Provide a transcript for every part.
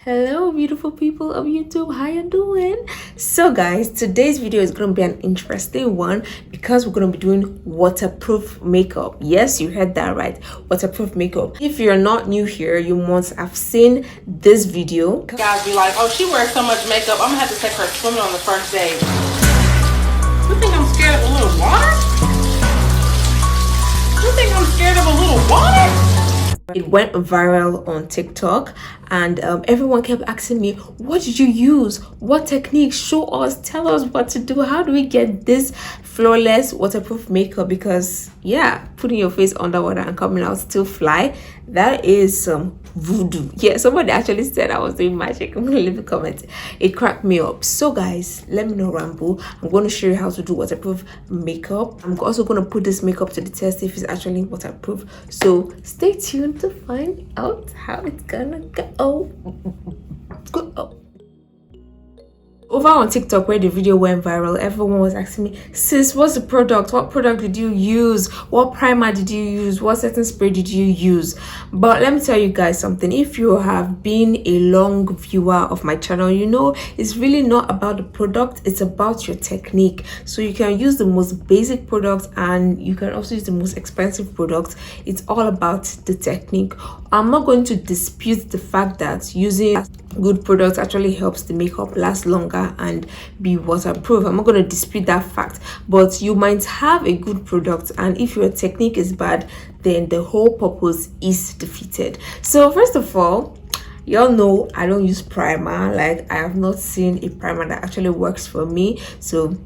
Hello beautiful people of YouTube, how you doing? So guys, today's video is going to be an interesting one because we're going to be doing waterproof makeup. Yes, you heard that right, waterproof makeup. If you're not new here, you must have seen this video. Guys be like, oh, she wears so much makeup, I'm gonna have to take her swimming on the first day. You think I'm scared of a little water? You think I'm scared of a little water? It went viral on TikTok and everyone kept asking me, what did you use? What technique? Show us, tell us what to do. How do we get this flawless waterproof makeup? Because yeah, putting your face underwater and coming out still fly, that is some voodoo. Yeah, somebody actually said I was doing magic. I'm gonna leave a comment. It cracked me up. So guys, let me know ramble. I'm going to show you how to do waterproof makeup. I'm also going to put this makeup to the test if it's actually waterproof, so stay tuned to find out how it's gonna go. Over on TikTok, where the video went viral, everyone was asking me, sis, what's the product? What product did you use? What primer did you use? What setting spray did you use? But let me tell you guys something. If you have been a long viewer of my channel, you know it's really not about the product, it's about your technique. So you can use the most basic product and you can also use the most expensive product. It's all about the technique. I'm not going to dispute the fact that using good products actually helps the makeup last longer and be waterproof. I'm not going to dispute that fact, but you might have a good product and if your technique is bad, then the whole purpose is defeated. So first of all, y'all know I don't use primer. Like, I have not seen a primer that actually works for me, so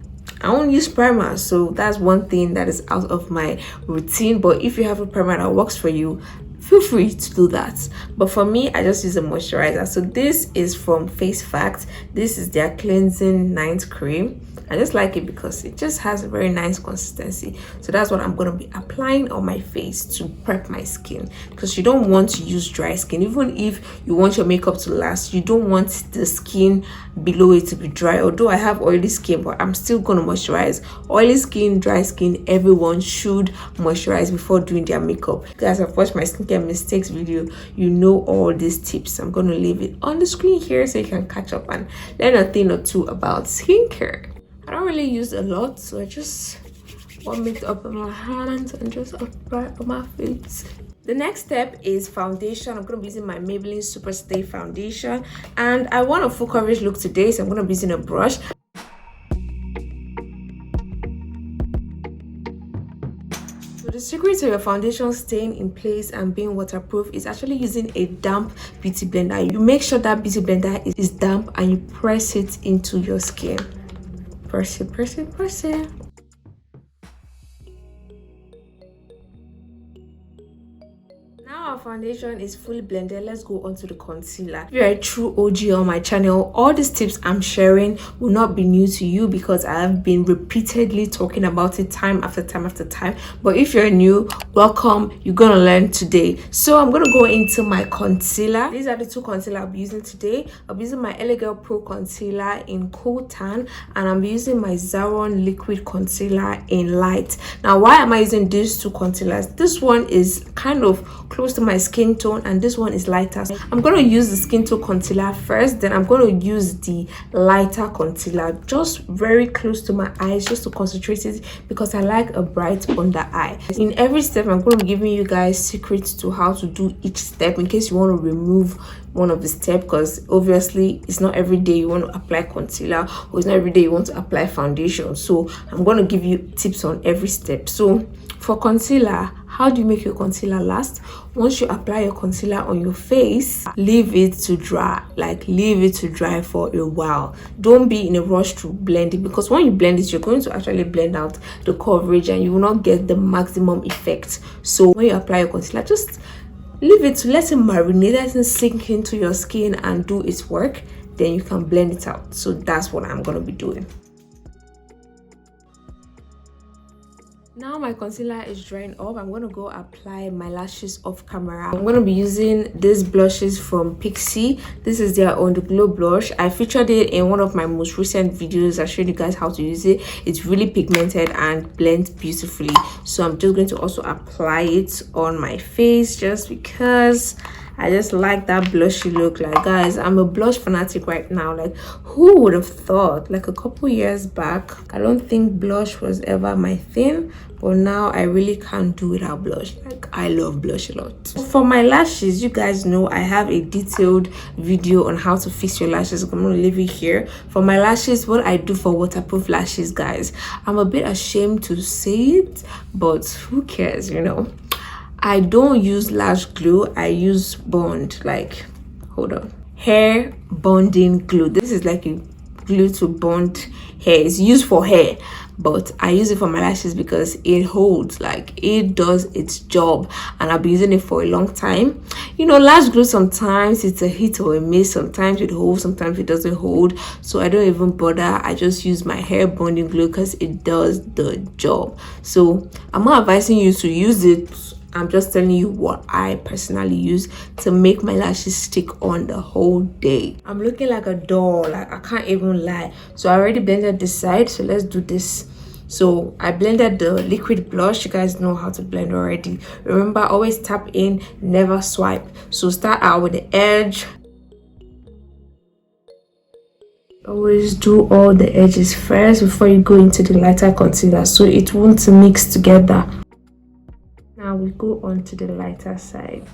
I don't use primer. So that's one thing that is out of my routine. But if you have a primer that works for you, feel free to do that. But for me, I just use a moisturizer. So this is from Face Fact. This is their cleansing night cream. I just like it because it just has a very nice consistency. So that's what I'm going to be applying on my face to prep my skin, because you don't want to use dry skin. Even if you want your makeup to last, you don't want the skin below it to be dry. Although I have oily skin, but I'm still going to moisturize. Oily skin, dry skin, everyone should moisturize before doing their makeup. Guys, I've watched my skincare mistakes video, you know all these tips. I'm going to leave it on the screen here so you can catch up and learn a thing or two about skincare. I don't really use a lot, so I just warm it up in my hands and just apply on my face. The next step is foundation. I'm going to be using my Maybelline Superstay foundation, and I want a full coverage look today, so I'm going to be using a brush. The secret to your foundation staying in place and being waterproof is actually using a damp beauty blender. You make sure that beauty blender is damp and you press it into your skin. Press it, press it, press it. Our foundation is fully blended. Let's go on to the concealer. If you're a true OG on my channel, all these tips I'm sharing will not be new to you because I have been repeatedly talking about it time after time after time. But if you're new, welcome, you're gonna learn today. So I'm gonna go into my concealer. These are the two concealer I'll be using today. I'll be using my Elegant Pro concealer in Cool Tan, and I'm using my Zaron liquid concealer in Light. Now, why am I using these two concealers? This one is kind of close to my skin tone and this one is lighter. So I'm going to use the skin tone concealer first, then I'm going to use the lighter concealer just very close to my eyes, just to concentrate it because I like a bright under eye. In every step, I'm going to be giving you guys secrets to how to do each step in case you want to remove one of the steps, because obviously it's not every day you want to apply concealer or it's not every day you want to apply foundation. So I'm going to give you tips on every step. So for concealer, how do you make your concealer last? Once you apply your concealer on your face, leave it to dry. Like, leave it to dry for a while. Don't be in a rush to blend it, because when you blend it, you're going to actually blend out the coverage and you will not get the maximum effect. So when you apply your concealer, just leave it to let it marinate, let it sink into your skin and do its work. Then you can blend it out. So that's what I'm going to be doing. Now my concealer is drying up. I'm going to go apply my lashes off camera. I'm going to be using these blushes from Pixi. This is their On The Glow blush. I featured it in one of my most recent videos. I showed you guys how to use it. It's really pigmented and blends beautifully. So I'm just going to also apply it on my face just because I just like that blushy look. Like, guys, I'm a blush fanatic right now. Like, who would have thought? Like a couple years back, I don't think blush was ever my thing, but now I really can't do without blush. Like, I love blush a lot. For my lashes, you guys know I have a detailed video on how to fix your lashes. I'm gonna leave it here. For my lashes, what I do for waterproof lashes, guys, I'm a bit ashamed to say it, but who cares, you know. I don't use lash glue, I use bond, like, hold on, hair bonding glue. This is like a glue to bond hair. It's used for hair, but I use it for my lashes because it holds, like, it does its job, and I've been using it for a long time. You know, lash glue, sometimes it's a hit or a miss. Sometimes it holds, sometimes it doesn't hold, so I don't even bother. I just use my hair bonding glue because it does the job. So I'm not advising you to use it, I'm just telling you what I personally use to make my lashes stick on the whole day. I'm looking like a doll, like, I can't even lie. So I already blended this side, so let's do this. So I blended the liquid blush. You guys know how to blend already. Remember, always tap in, never swipe. So start out with the edge. Always do all the edges first before you go into the lighter concealer, so it won't mix together. Now we go on to the lighter side.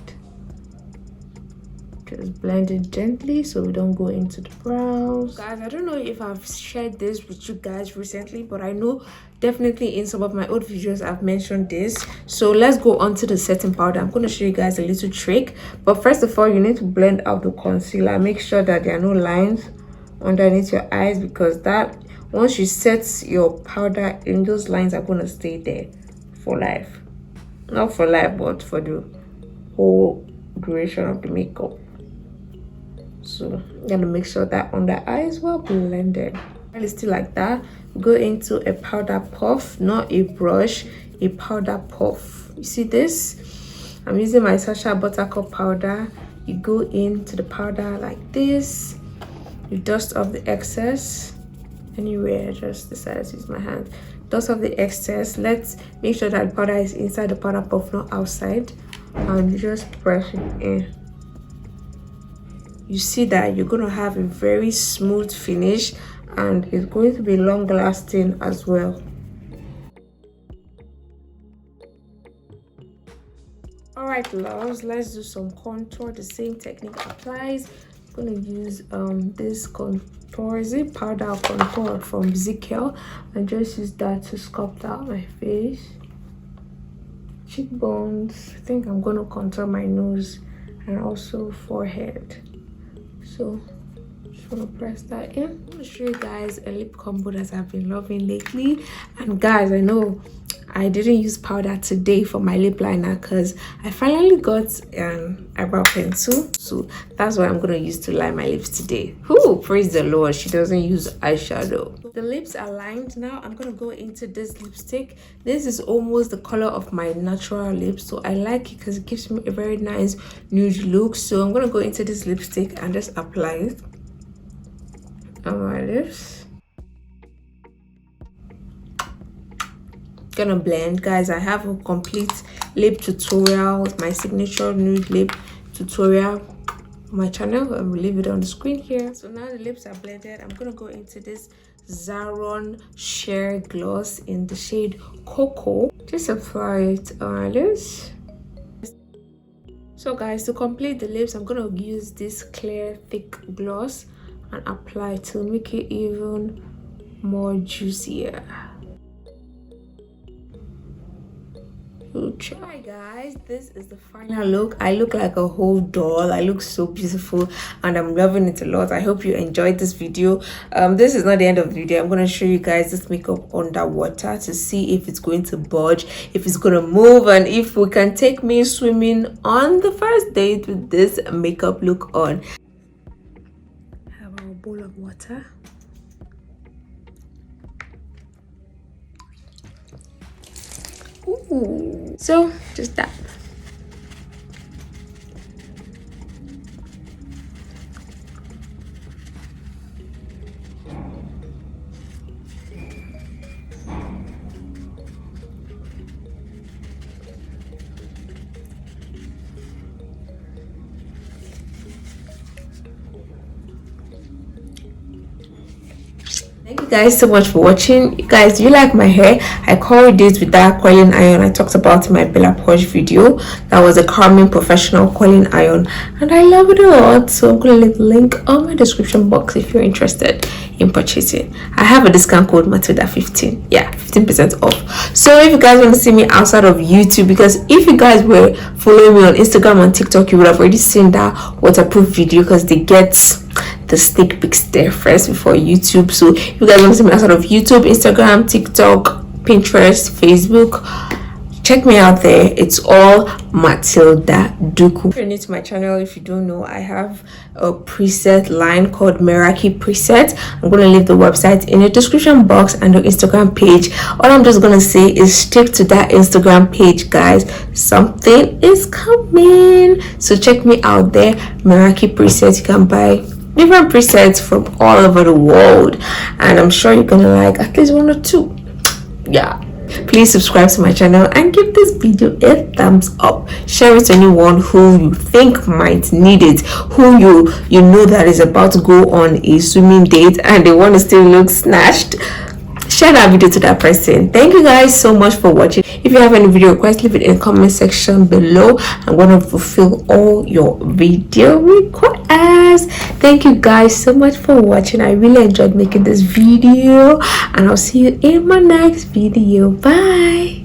Just blend it gently so we don't go into the brows. Guys, I don't know if I've shared this with you guys recently, but I know definitely in some of my old videos I've mentioned this. So let's go on to the setting powder. I'm going to show you guys a little trick, but first of all, you need to blend out the concealer. Make sure that there are no lines underneath your eyes, because that, once you set your powder in, those lines are going to stay there for life. Not for life, but for the whole duration of the makeup. So I'm gonna make sure that under eye is well blended. While it's still like that, go into a powder puff, not a brush, a powder puff. You see this? I'm using my Sacha buttercup powder. You go into the powder like this. You dust off the excess anywhere. Just decided to use my hand. Dust off the excess. Let's make sure that the powder is inside the powder puff, not outside, and just press it in. You see that you're going to have a very smooth finish, and it's going to be long lasting as well. Alright loves, let's do some contour. The same technique applies. I'm going to use this contour, is it powder contour from Ezekiel, and just use that to sculpt out my face, cheekbones. I think I'm going to contour my nose and also forehead. So just want to press that in. I'm going to show you guys a lip combo that I've been loving lately. And guys, I know I didn't use powder today for my lip liner because I finally got an eyebrow pencil, so that's what I'm going to use to line my lips today. Whoo, praise the Lord, she doesn't use eyeshadow. The lips are lined. Now I'm going to go into this lipstick. This is almost the color of my natural lips, so I like it because it gives me a very nice nude look. So I'm going to go into this lipstick and just apply it on my lips. Gonna blend. Guys, I have a complete lip tutorial with my signature nude lip tutorial on my channel. I will leave it on the screen here. So now the lips are blended, I'm gonna go into this Zaron Sheer Gloss in the shade Cocoa. Just apply it on my lips. So guys, to complete the lips, I'm gonna use this clear thick gloss and apply it to make it even more juicier. Hi guys, this is the final look. I look like a whole doll. I look so beautiful and I'm loving it a lot. I hope you enjoyed this video. This is not the end of the video. I'm going to show you guys this makeup underwater to see if it's going to budge, if it's going to move, and if we can take me swimming on the first date with this makeup look on. I have our bowl of water. Ooh. So just that. Thank you guys so much for watching. You guys, do you like my hair? I curled this with that curling iron I talked about in my Bella Poarch video. That was a Carmen professional curling iron and I love it a lot. So I'm going to leave the link on my description box if you're interested in purchasing. I have a discount code Mathilda15. Yeah, 15% off. So if you guys want to see me outside of YouTube, because if you guys were following me on Instagram and TikTok, you would have already seen that waterproof video because they get the sneak peeks there first before YouTube. So if you guys want to see me outside of YouTube, Instagram, TikTok, Pinterest, Facebook, check me out there. It's all Mathildaduku. If you're new to my channel, if you don't know, I have a preset line called Meraki Preset. I'm going to leave the website in the description box and the Instagram page. All I'm just going to say is stick to that Instagram page, guys. Something is coming. So check me out there. Meraki Preset. You can buy different presets from all over the world and I'm sure you're gonna like at least one or two. Yeah, please subscribe to my channel and give this video a thumbs up. Share it to anyone who you think might need it, who you know that is about to go on a swimming date and they want to still look snatched. Share that video to that person. Thank you guys so much for watching. If you have any video requests, leave it in the comment section below. I'm going to fulfill all your video requests. Thank you guys so much for watching. I really enjoyed making this video and I'll see you in my next video. Bye.